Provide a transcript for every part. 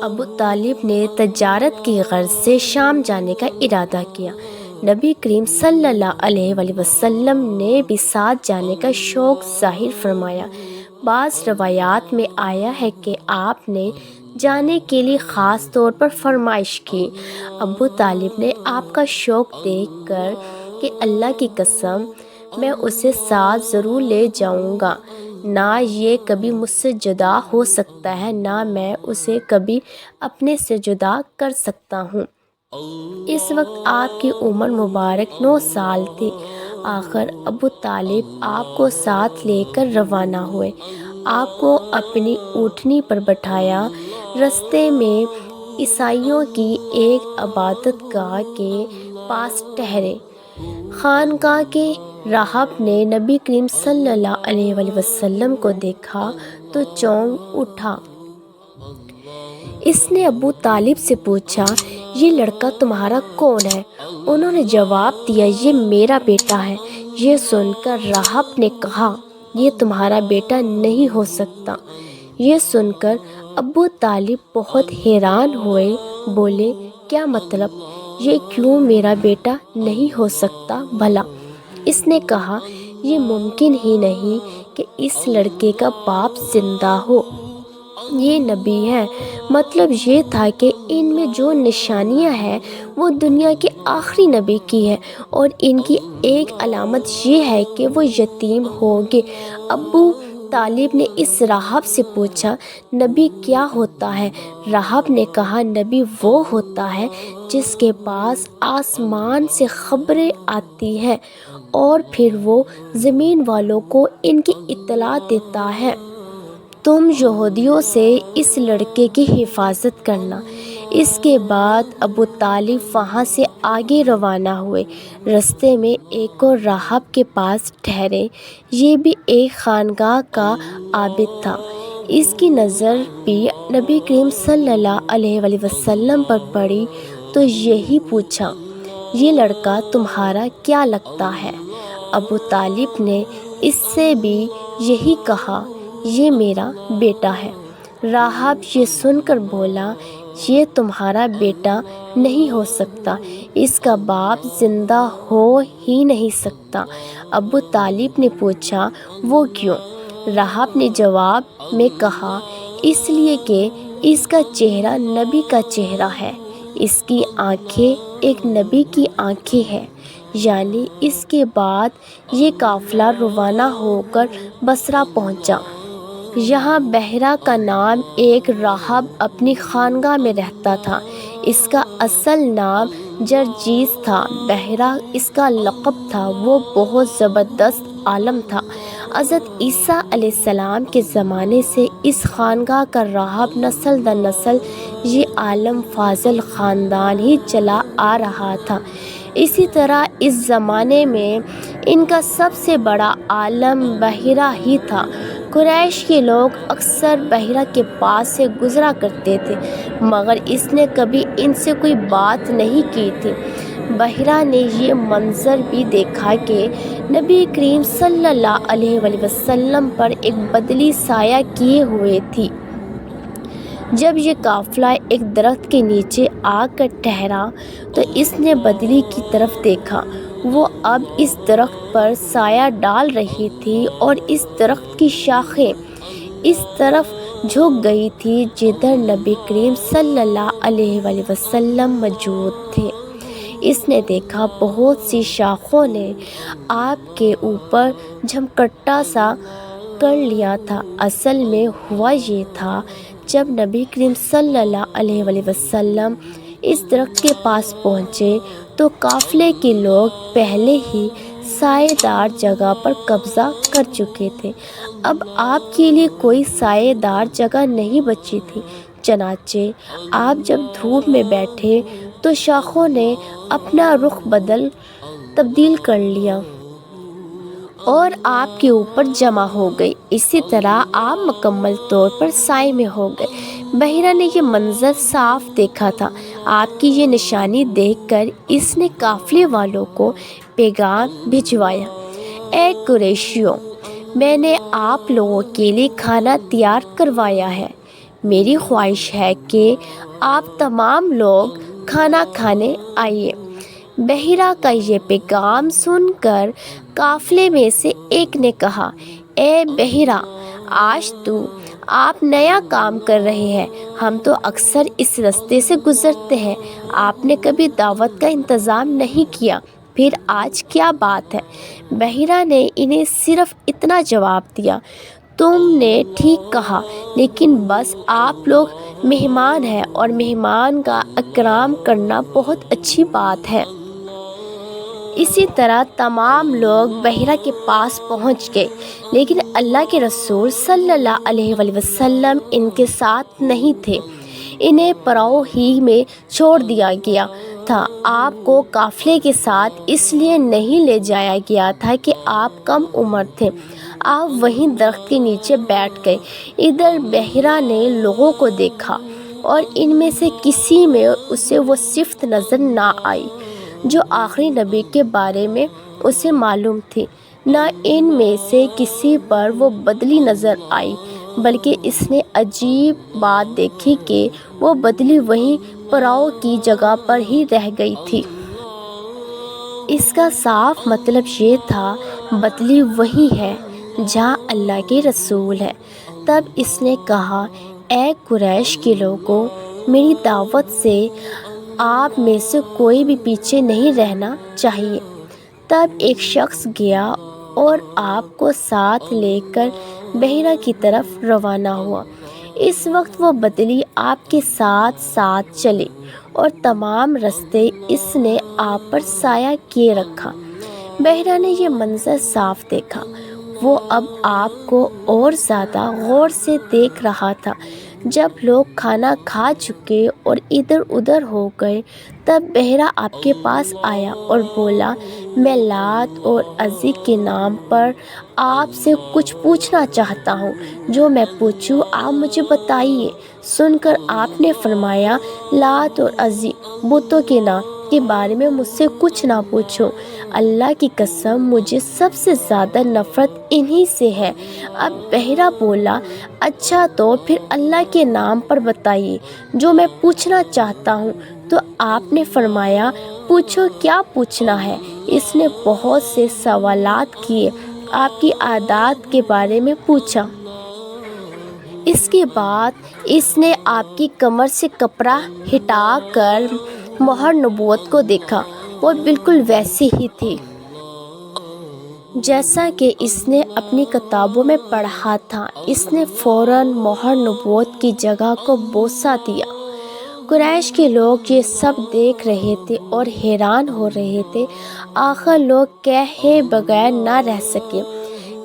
ابو طالب نے تجارت کی غرض سے شام جانے کا ارادہ کیا۔ نبی کریم صلی اللہ علیہ وآلہ وسلم نے بھی ساتھ جانے کا شوق ظاہر فرمایا۔ بعض روایات میں آیا ہے کہ آپ نے جانے کے لیے خاص طور پر فرمائش کی۔ ابو طالب نے آپ کا شوق دیکھ کر کہ اللہ کی قسم میں اسے ساتھ ضرور لے جاؤں گا، نہ یہ کبھی مجھ سے جدا ہو سکتا ہے نہ میں اسے کبھی اپنے سے جدا کر سکتا ہوں۔ اس وقت آپ کی عمر مبارک 9 سال تھی۔ آخر ابو طالب آپ کو ساتھ لے کر روانہ ہوئے، آپ کو اپنی اونٹنی پر بٹھایا۔ رستے میں عیسائیوں کی ایک عبادت گاہ کے پاس ٹھہرے۔ خانقاہ کے راہب نے نبی کریم صلی اللہ علیہ وآلہ وسلم کو دیکھا تو چونک اٹھا۔ اس نے ابو طالب سے پوچھا، یہ لڑکا تمہارا کون ہے؟ انہوں نے جواب دیا، یہ میرا بیٹا ہے۔ یہ سن کر راہب نے کہا، یہ تمہارا بیٹا نہیں ہو سکتا۔ یہ سن کر ابو طالب بہت حیران ہوئے، بولے، کیا مطلب؟ یہ کیوں میرا بیٹا نہیں ہو سکتا بھلا؟ اس نے کہا، یہ ممکن ہی نہیں کہ اس لڑکے کا باپ زندہ ہو، یہ نبی ہے۔ مطلب یہ تھا کہ ان میں جو نشانیاں ہیں وہ دنیا کے آخری نبی کی ہے، اور ان کی ایک علامت یہ ہے کہ وہ یتیم ہوں گے۔ ابو طالب نے اس راہب سے پوچھا، نبی کیا ہوتا ہے؟ راہب نے کہا، نبی وہ ہوتا ہے جس کے پاس آسمان سے خبریں آتی ہیں اور پھر وہ زمین والوں کو ان کی اطلاع دیتا ہے۔ تم یہودیوں سے اس لڑکے کی حفاظت کرنا۔ اس کے بعد ابو طالب وہاں سے آگے روانہ ہوئے۔ رستے میں ایک اور راہب کے پاس ٹھہرے، یہ بھی ایک خانقاہ کا عابد تھا۔ اس کی نظر بھی نبی کریم صلی اللہ علیہ وآلہ وسلم پر پڑی تو یہی پوچھا، یہ لڑکا تمہارا کیا لگتا ہے؟ ابو طالب نے اس سے بھی یہی کہا، یہ میرا بیٹا ہے۔ راہب یہ سن کر بولا، یہ تمہارا بیٹا نہیں ہو سکتا، اس کا باپ زندہ ہو ہی نہیں سکتا۔ ابو طالب نے پوچھا، وہ کیوں؟ راہب نے جواب میں کہا، اس لیے کہ اس کا چہرہ نبی کا چہرہ ہے، اس کی آنکھیں ایک نبی کی آنکھیں ہیں۔ یعنی اس کے بعد یہ قافلہ روانہ ہو کر بصرہ پہنچا۔ یہاں بحیرہ کا نام ایک راہب اپنی خانقاہ میں رہتا تھا۔ اس کا اصل نام جرجیس تھا، بحیرہ اس کا لقب تھا۔ وہ بہت زبردست عالم تھا۔ حضرت عیسیٰ علیہ السلام کے زمانے سے اس خانقاہ کا راہب نسل در نسل یہ عالم فاضل خاندان ہی چلا آ رہا تھا۔ اسی طرح اس زمانے میں ان کا سب سے بڑا عالم بحیرہ ہی تھا۔ قریش کے لوگ اکثر بحیرہ کے پاس سے گزرا کرتے تھے، مگر اس نے کبھی ان سے کوئی بات نہیں کی تھی۔ بحیرہ نے یہ منظر بھی دیکھا کہ نبی کریم صلی اللہ علیہ وآلہ وسلم پر ایک بدلی سایہ کیے ہوئے تھی۔ جب یہ قافلہ ایک درخت کے نیچے آ کر ٹھہرا تو اس نے بدلی کی طرف دیکھا۔ وہ اب اس درخت پر سایہ ڈال رہی تھی اور اس درخت کی شاخیں اس طرف جھک گئی تھی جدھر نبی کریم صلی اللہ علیہ وآلہ وسلم موجود تھے۔ اس نے دیکھا بہت سی شاخوں نے آپ کے اوپر جھمکٹا سا کر لیا تھا۔ اصل میں ہوا یہ تھا، جب نبی کریم صلی اللہ علیہ وآلہ وسلم اس درخت کے پاس پہنچے تو قافلے کے لوگ پہلے ہی سایہ دار جگہ پر قبضہ کر چکے تھے۔ اب آپ کے لیے کوئی سایہ دار جگہ نہیں بچی تھی۔ چنانچہ آپ جب دھوپ میں بیٹھے تو شاخوں نے اپنا رخ تبدیل کر لیا اور آپ کے اوپر جمع ہو گئی۔ اسی طرح آپ مکمل طور پر سائے میں ہو گئے۔ بحیرہ نے یہ منظر صاف دیکھا تھا۔ آپ کی یہ نشانی دیکھ کر اس نے قافلے والوں کو پیغام بھجوایا، اے قریشیوں، میں نے آپ لوگوں کے لیے کھانا تیار کروایا ہے۔ میری خواہش ہے کہ آپ تمام لوگ کھانا کھانے آئیے۔ بحیرہ کا یہ پیغام سن کر قافلے میں سے ایک نے کہا، اے بحیرہ، آج تو آپ نیا کام کر رہے ہیں، ہم تو اکثر اس راستے سے گزرتے ہیں، آپ نے کبھی دعوت کا انتظام نہیں کیا، پھر آج کیا بات ہے؟ بحیرہ نے انہیں صرف اتنا جواب دیا، تم نے ٹھیک کہا، لیکن بس آپ لوگ مہمان ہیں اور مہمان کا اکرام کرنا بہت اچھی بات ہے۔ اسی طرح تمام لوگ بحیرہ کے پاس پہنچ گئے، لیکن اللہ کے رسول صلی اللہ علیہ وآلہ وسلم ان کے ساتھ نہیں تھے۔ انہیں پڑاؤ ہی میں چھوڑ دیا گیا تھا۔ آپ کو قافلے کے ساتھ اس لیے نہیں لے جایا گیا تھا کہ آپ کم عمر تھے۔ آپ وہیں درخت کے نیچے بیٹھ گئے۔ ادھر بحیرہ نے لوگوں کو دیکھا اور ان میں سے کسی میں اسے وہ صفت نظر نہ آئی جو آخری نبی کے بارے میں اسے معلوم تھی، نہ ان میں سے کسی پر وہ بدلی نظر آئی، بلکہ اس نے عجیب بات دیکھی کہ وہ بدلی وہیں پڑاؤ کی جگہ پر ہی رہ گئی تھی۔ اس کا صاف مطلب یہ تھا، بدلی وہی ہے جہاں اللہ کے رسول ہے۔ تب اس نے کہا، اے قریش کے لوگوں، میری دعوت سے آپ میں سے کوئی بھی پیچھے نہیں رہنا چاہیے۔ تب ایک شخص گیا اور آپ کو ساتھ لے کر بحیرہ کی طرف روانہ ہوا۔ اس وقت وہ بدلی آپ کے ساتھ ساتھ چلی اور تمام راستے اس نے آپ پر سایہ کیے رکھا۔ بحیرہ نے یہ منظر صاف دیکھا۔ وہ اب آپ کو اور زیادہ غور سے دیکھ رہا تھا۔ جب لوگ کھانا کھا چکے اور ادھر ادھر ہو گئے، تب بحیرہ آپ کے پاس آیا اور بولا، میں لات اور عزی کے نام پر آپ سے کچھ پوچھنا چاہتا ہوں، جو میں پوچھوں آپ مجھے بتائیے۔ سن کر آپ نے فرمایا، لات اور عزی بتوں کے نام کے بارے میں مجھ سے کچھ نہ پوچھو، اللہ کی قسم مجھے سب سے زیادہ نفرت انہی سے ہے۔ اب بحیرہ بولا، اچھا تو پھر اللہ کے نام پر بتائیے جو میں پوچھنا چاہتا ہوں۔ تو آپ نے فرمایا، پوچھو کیا پوچھنا ہے۔ اس نے بہت سے سوالات کیے، آپ کی عادات کے بارے میں پوچھا۔ اس کے بعد اس نے آپ کی کمر سے کپڑا ہٹا کر مہر نبوت کو دیکھا، وہ بالکل ویسی ہی تھی جیسا کہ اس نے اپنی کتابوں میں پڑھا تھا۔ اس نے فوراً مہر نبوت کی جگہ کو بوسہ دیا۔ قریش کے لوگ یہ سب دیکھ رہے تھے اور حیران ہو رہے تھے۔ آخر لوگ کہے بغیر نہ رہ سکے،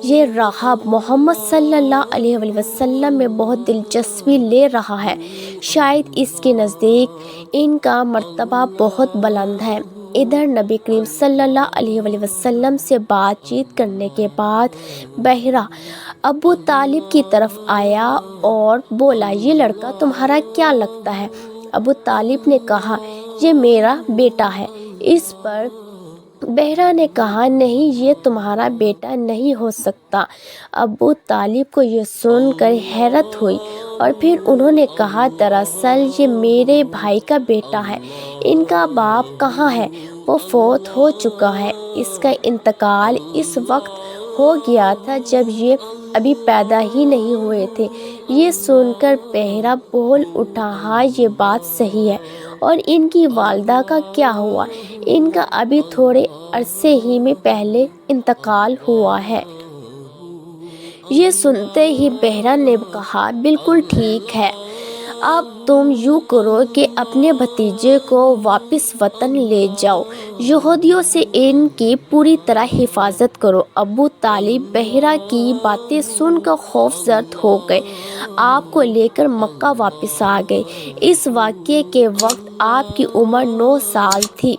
یہ راہب محمد صلی اللہ علیہ وآلہ وسلم میں بہت دلچسپی لے رہا ہے، شاید اس کے نزدیک ان کا مرتبہ بہت بلند ہے۔ ادھر نبی کریم صلی اللہ علیہ وآلہ وسلم سے بات چیت کرنے کے بعد بحیرہ ابو طالب کی طرف آیا اور بولا، یہ لڑکا تمہارا کیا لگتا ہے؟ ابو طالب نے کہا، یہ میرا بیٹا ہے۔ اس پر بحیرہ نے کہا، نہیں، یہ تمہارا بیٹا نہیں ہو سکتا۔ ابو طالب کو یہ سن کر حیرت ہوئی اور پھر انہوں نے کہا، دراصل یہ میرے بھائی کا بیٹا ہے۔ ان کا باپ کہاں ہے؟ وہ فوت ہو چکا ہے۔ اس کا انتقال اس وقت ہو گیا تھا جب یہ ابھی پیدا ہی نہیں ہوئے تھے۔ یہ سن کر بحیرہ بول اٹھا، ہاں یہ بات صحیح ہے، اور ان کی والدہ کا کیا ہوا؟ ان کا ابھی تھوڑے عرصے ہی میں پہلے انتقال ہوا ہے۔ یہ سنتے ہی بحیرہ نے کہا، بالکل ٹھیک ہے، اب تم یوں کرو کہ اپنے بھتیجے کو واپس وطن لے جاؤ، یہودیوں سے ان کی پوری طرح حفاظت کرو۔ ابو طالب بحیرہ کی باتیں سن کر خوف زدہ ہو گئے، آپ کو لے کر مکہ واپس آ گئے۔ اس واقعے کے وقت آپ کی عمر 9 سال تھی۔